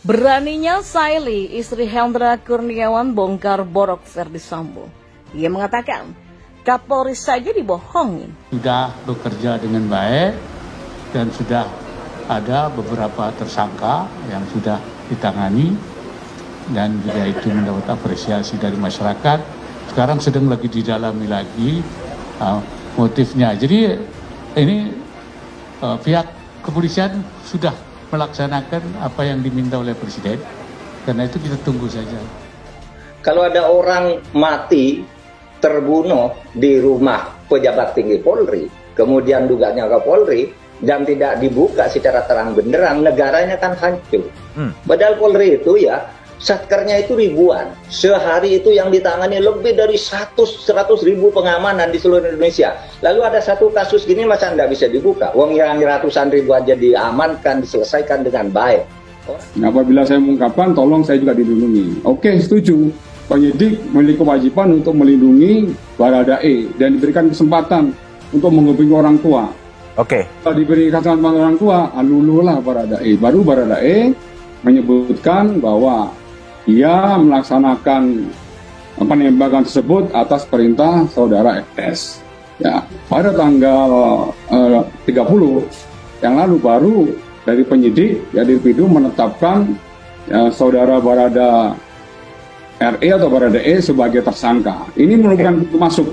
Beraninya Saili, istri Hendra Kurniawan, bongkar borok Ferdy Sambo. Ia mengatakan, Kapolri saja dibohongin. Sudah bekerja dengan baik dan sudah ada beberapa tersangka yang sudah ditangani dan juga itu mendapat apresiasi dari masyarakat. Sekarang sedang lagi didalami lagi motifnya. Jadi ini pihak kepolisian sudah melaksanakan apa yang diminta oleh Presiden, karena itu kita tunggu saja. Kalau ada orang mati terbunuh di rumah pejabat tinggi Polri, kemudian dugaannya ke Polri dan tidak dibuka secara terang benderang, negaranya kan hancur. Padahal Polri itu ya satkernya itu ribuan, sehari itu yang ditangani lebih dari 100 ribu pengamanan di seluruh Indonesia. Lalu ada satu kasus gini masa nggak bisa dibuka? Wong yang ratusan ribu aja diamankan, diselesaikan dengan baik. Apabila saya mengungkapkan, tolong saya juga dilindungi. Oke, setuju. Penyidik memiliki kewajiban untuk melindungi Baradae dan diberikan kesempatan untuk menghubungi orang tua. Oke. Kalau diberikan kesempatan orang tua, lululah Baradae. Baru Baradae menyebutkan bahwa ia melaksanakan penembakan tersebut atas perintah saudara FS. Ya, pada tanggal 30 yang lalu baru dari penyidik ya Dirpidu menetapkan saudara Barada RE atau Barada E sebagai tersangka. Ini merupakan pintu masuk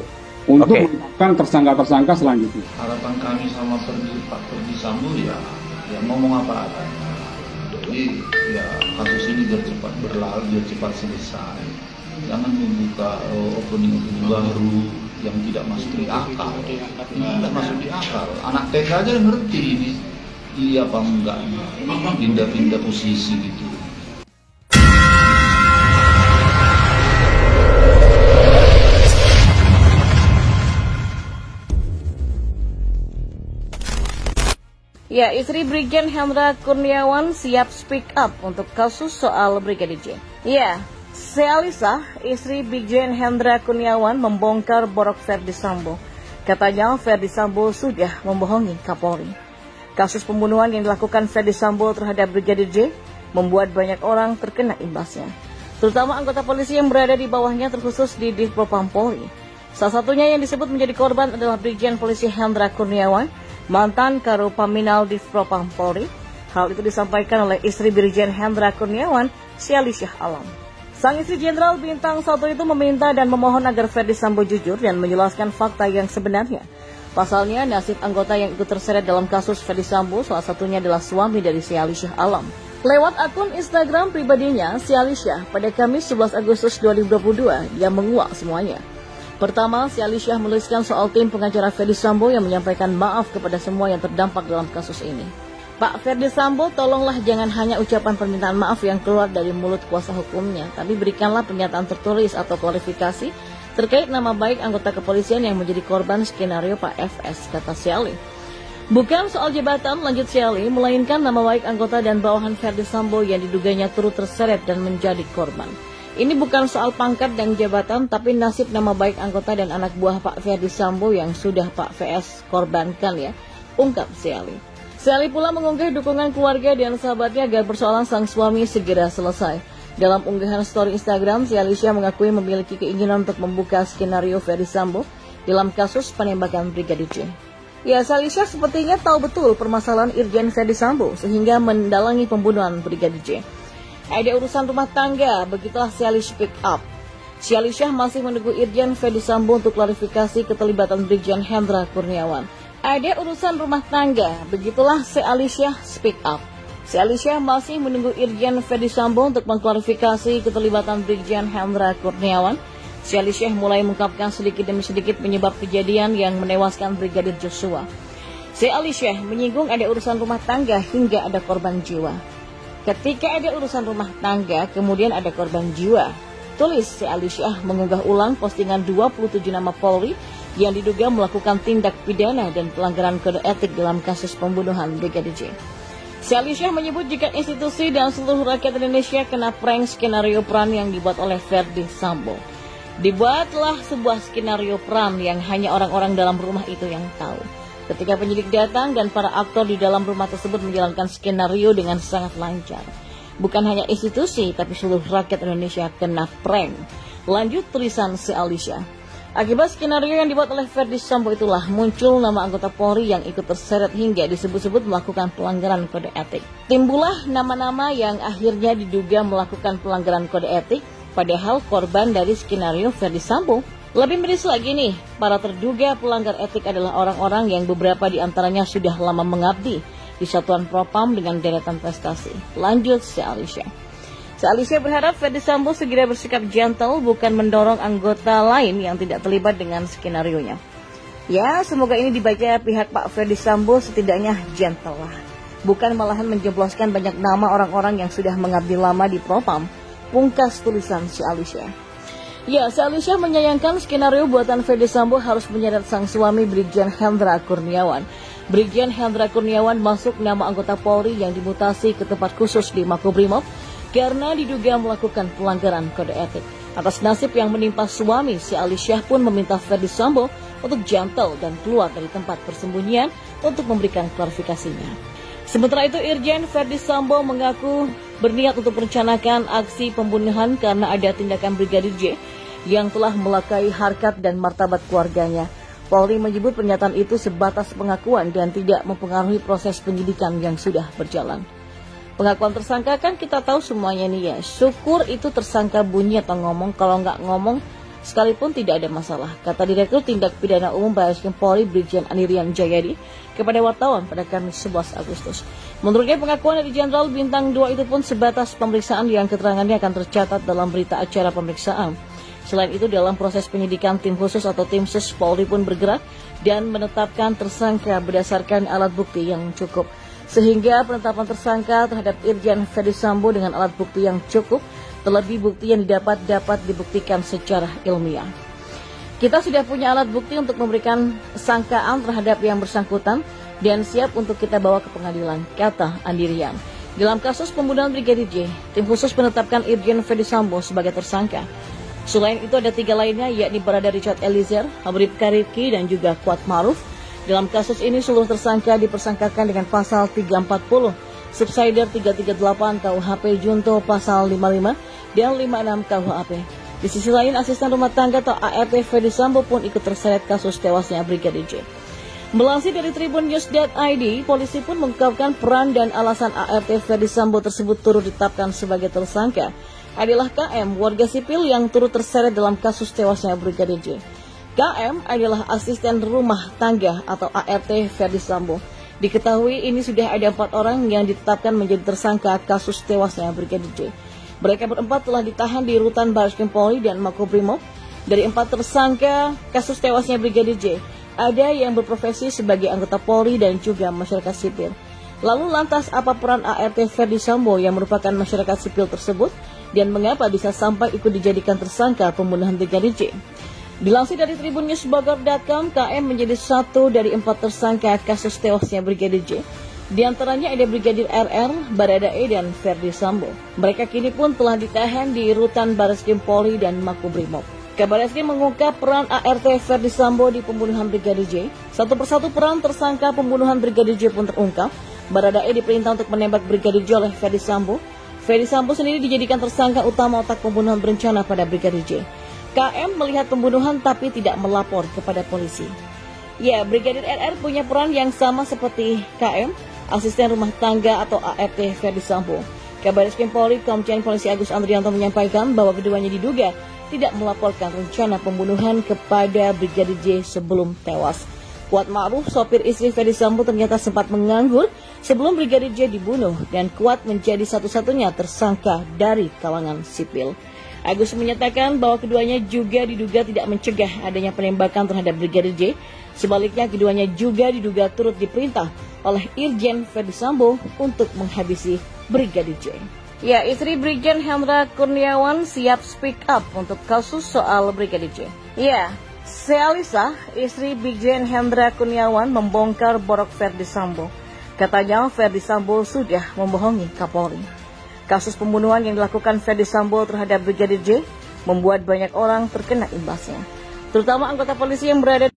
untuk menetapkan tersangka-tersangka selanjutnya. Harapan kami sama Pak Ferdy Sambo ya ngomong apa adanya. Jadi ya kasus ini biar cepat berlalu, biar cepat selesai. Jangan membuka opening baru yang tidak masuk di akal. Ini tidak masuk di akal. Anak TK aja ngerti ini iya apa enggak, pindah-pindah posisi gitu. Ya, istri Brigjen Hendra Kurniawan siap speak up untuk kasus soal Brigadir J. Ya, Sealisa, istri Brigjen Hendra Kurniawan membongkar borok Ferdy Sambo. Katanya Ferdy Sambo sudah membohongi Kapolri. Kasus pembunuhan yang dilakukan Ferdy Sambo terhadap Brigadir J membuat banyak orang terkena imbasnya, terutama anggota polisi yang berada di bawahnya, terkhusus di Divpropam Polri. Salah satunya yang disebut menjadi korban adalah Brigjen Polisi Hendra Kurniawan, mantan Karopaminal Divpropam Polri. Hal itu disampaikan oleh istri Brigjen Hendra Kurniawan, Sealisa Alam. Sang istri Jenderal Bintang 1 itu meminta dan memohon agar Ferdy Sambo jujur dan menjelaskan fakta yang sebenarnya. Pasalnya, nasib anggota yang ikut terseret dalam kasus Ferdy Sambo salah satunya adalah suami dari Sealisa Alam. Lewat akun Instagram pribadinya, Sealisa pada Kamis 11 Agustus 2022, dia menguak semuanya. Pertama, Sealisa menuliskan soal tim pengacara Ferdy Sambo yang menyampaikan maaf kepada semua yang terdampak dalam kasus ini. Pak Ferdy Sambo, tolonglah jangan hanya ucapan permintaan maaf yang keluar dari mulut kuasa hukumnya, tapi berikanlah pernyataan tertulis atau klarifikasi terkait nama baik anggota kepolisian yang menjadi korban skenario Pak FS, kata Seali. Bukan soal jabatan, lanjut Seali, melainkan nama baik anggota dan bawahan Ferdy Sambo yang diduganya turut terseret dan menjadi korban. Ini bukan soal pangkat dan jabatan, tapi nasib nama baik anggota dan anak buah Pak Ferdy Sambo yang sudah Pak VS korbankan ya, ungkap Seali. Seali pula mengunggah dukungan keluarga dan sahabatnya agar persoalan sang suami segera selesai. Dalam unggahan story Instagram, Sealisa mengakui memiliki keinginan untuk membuka skenario Ferdy Sambo dalam kasus penembakan Brigadir J. Ya, Sealisa sepertinya tahu betul permasalahan Irjen Ferdy Sambo sehingga mendalangi pembunuhan Brigadir J. Ada urusan rumah tangga, begitulah Sealisa speak up. Sealisa masih menunggu Irjen Ferdy Sambo untuk klarifikasi keterlibatan Brigjen Hendra Kurniawan. Ada urusan rumah tangga, begitulah Sealisa speak up. Sealisa masih menunggu Irjen Ferdy Sambo untuk mengklarifikasi keterlibatan Brigjen Hendra Kurniawan. Sealisa mulai mengungkapkan sedikit demi sedikit penyebab kejadian yang menewaskan Brigadir Joshua. Sealisa menyinggung ada urusan rumah tangga hingga ada korban jiwa. Ketika ada urusan rumah tangga, kemudian ada korban jiwa. Tulis Sealisa mengunggah ulang postingan 27 nama Polri yang diduga melakukan tindak pidana dan pelanggaran kode etik dalam kasus pembunuhan Brigadir J. Sealisa menyebut jika institusi dan seluruh rakyat Indonesia kena prank skenario peran yang dibuat oleh Ferdy Sambo. Dibuatlah sebuah skenario peran yang hanya orang-orang dalam rumah itu yang tahu. Ketika penyidik datang dan para aktor di dalam rumah tersebut menjalankan skenario dengan sangat lancar. Bukan hanya institusi, tapi seluruh rakyat Indonesia kena prank. Lanjut tulisan si Alicia. Akibat skenario yang dibuat oleh Ferdi Sambo itulah muncul nama anggota Polri yang ikut terseret hingga disebut-sebut melakukan pelanggaran kode etik. Timbullah nama-nama yang akhirnya diduga melakukan pelanggaran kode etik, padahal korban dari skenario Ferdi Sambo. Lebih miris lagi nih, para terduga pelanggar etik adalah orang-orang yang beberapa diantaranya sudah lama mengabdi di Satuan Propam dengan deretan prestasi. Lanjut si Alicia. Si Alicia berharap Ferdi Sambo segera bersikap gentle, bukan mendorong anggota lain yang tidak terlibat dengan skenarionya. Ya, semoga ini dibaca pihak Pak Ferdi Sambo setidaknya gentle lah. Bukan malahan menjebloskan banyak nama orang-orang yang sudah mengabdi lama di Propam. Pungkas tulisan si Alicia. Ya, si Alicia menyayangkan skenario buatan Ferdi Sambo harus menyeret sang suami Brigjen Hendra Kurniawan. Brigjen Hendra Kurniawan masuk nama anggota Polri yang dimutasi ke tempat khusus di Makobrimob karena diduga melakukan pelanggaran kode etik. Atas nasib yang menimpa suami, si Alicia pun meminta Ferdi Sambo untuk gentle dan keluar dari tempat persembunyian untuk memberikan klarifikasinya. Sementara itu, Irjen Ferdi Sambo mengaku berniat untuk merencanakan aksi pembunuhan karena ada tindakan Brigadir J yang telah melukai harkat dan martabat keluarganya. Polri menyebut pernyataan itu sebatas pengakuan dan tidak mempengaruhi proses penyidikan yang sudah berjalan. Pengakuan tersangka kan kita tahu semuanya nih ya. Syukur itu tersangka bunyi atau ngomong, kalau nggak ngomong sekalipun tidak ada masalah, kata Direktur Tindak Pidana Umum Barreskrim Polri Brigjen Anirian Jayadi kepada wartawan pada Kamis 11 Agustus. Menurutnya pengakuan dari Jenderal Bintang 2 itu pun sebatas pemeriksaan yang keterangannya akan tercatat dalam berita acara pemeriksaan. Selain itu, dalam proses penyidikan tim khusus atau tim sus Polri pun bergerak dan menetapkan tersangka berdasarkan alat bukti yang cukup. Sehingga penetapan tersangka terhadap Irjen Ferdi Sambo dengan alat bukti yang cukup, terlebih bukti yang dapat dibuktikan secara ilmiah. Kita sudah punya alat bukti untuk memberikan sangkaan terhadap yang bersangkutan dan siap untuk kita bawa ke pengadilan, kata Andirian. Dalam kasus pembunuhan Brigadir J, tim khusus menetapkan Irjen Ferdi Sambo sebagai tersangka. Selain itu ada 3 lainnya, yakni Barada Richard Eliezer, Bribka Riki, dan juga Kuat Maruf. Dalam kasus ini seluruh tersangka dipersangkakan dengan pasal 340, subsider 338 KUHP Junto pasal 55 dan 56 KUHP. Di sisi lain, asisten rumah tangga atau ART Ferdi Sambo pun ikut terseret kasus tewasnya Brigadir J. Melansir dari tribunnews.id, polisi pun mengungkapkan peran dan alasan ART Ferdi Sambo tersebut turut ditetapkan sebagai tersangka adalah KM, warga sipil yang turut terseret dalam kasus tewasnya Brigadir J. KM adalah asisten rumah tangga atau ART Ferdi Sambo. Diketahui ini sudah ada 4 orang yang ditetapkan menjadi tersangka kasus tewasnya Brigadir J. Mereka berempat telah ditahan di rutan Barreskrim Polri dan Makobrimob. Dari 4 tersangka kasus tewasnya Brigadir J, ada yang berprofesi sebagai anggota Polri dan juga masyarakat sipil. Lalu lantas apa peran ART Ferdi Sambo yang merupakan masyarakat sipil tersebut dan mengapa bisa sampai ikut dijadikan tersangka pembunuhan Brigadir J? Dilansir dari tribunnews.bogor.com, KM menjadi 1 dari 4 tersangka kasus tewasnya Brigadir J. Di antaranya ada Brigadir RR, Barada E, dan Ferdi Sambo. Mereka kini pun telah ditahan di rutan Barreskrim Polri dan Makobrimob. Kabar Eskrim mengungkap peran ART Ferdi Sambo di pembunuhan Brigadir J. Satu persatu peran tersangka pembunuhan Brigadir J pun terungkap. Barada E diperintah untuk menembak Brigadir J oleh Ferdi Sambo. Ferdi Sambo sendiri dijadikan tersangka utama otak pembunuhan berencana pada Brigadir J. KM melihat pembunuhan tapi tidak melapor kepada polisi. Ya, Brigadir RR punya peran yang sama seperti KM, asisten rumah tangga atau ART Ferdi Sambo. Kabar Eskrim Polri Komjen Polisi Agus Andrianto menyampaikan bahwa keduanya diduga tidak melaporkan rencana pembunuhan kepada Brigadir J sebelum tewas. Kuat Ma'ruf, sopir istri Ferdi Sambo, ternyata sempat menganggur sebelum Brigadir J dibunuh dan Kuat menjadi satu-satunya tersangka dari kalangan sipil. Agus menyatakan bahwa keduanya juga diduga tidak mencegah adanya penembakan terhadap Brigadir J. Sebaliknya, keduanya juga diduga turut diperintah oleh Irjen Ferdi Sambo untuk menghabisi Brigadir J. Ya, istri Brigjen Hendra Kurniawan siap speak up untuk kasus soal Brigadir J. Ya, Sealisa, istri Brigjen Hendra Kurniawan membongkar borok Ferdi Sambo. Katanya Ferdi Sambo sudah membohongi Kapolri. Kasus pembunuhan yang dilakukan Ferdi Sambo terhadap Brigadir J membuat banyak orang terkena imbasnya, terutama anggota polisi yang berada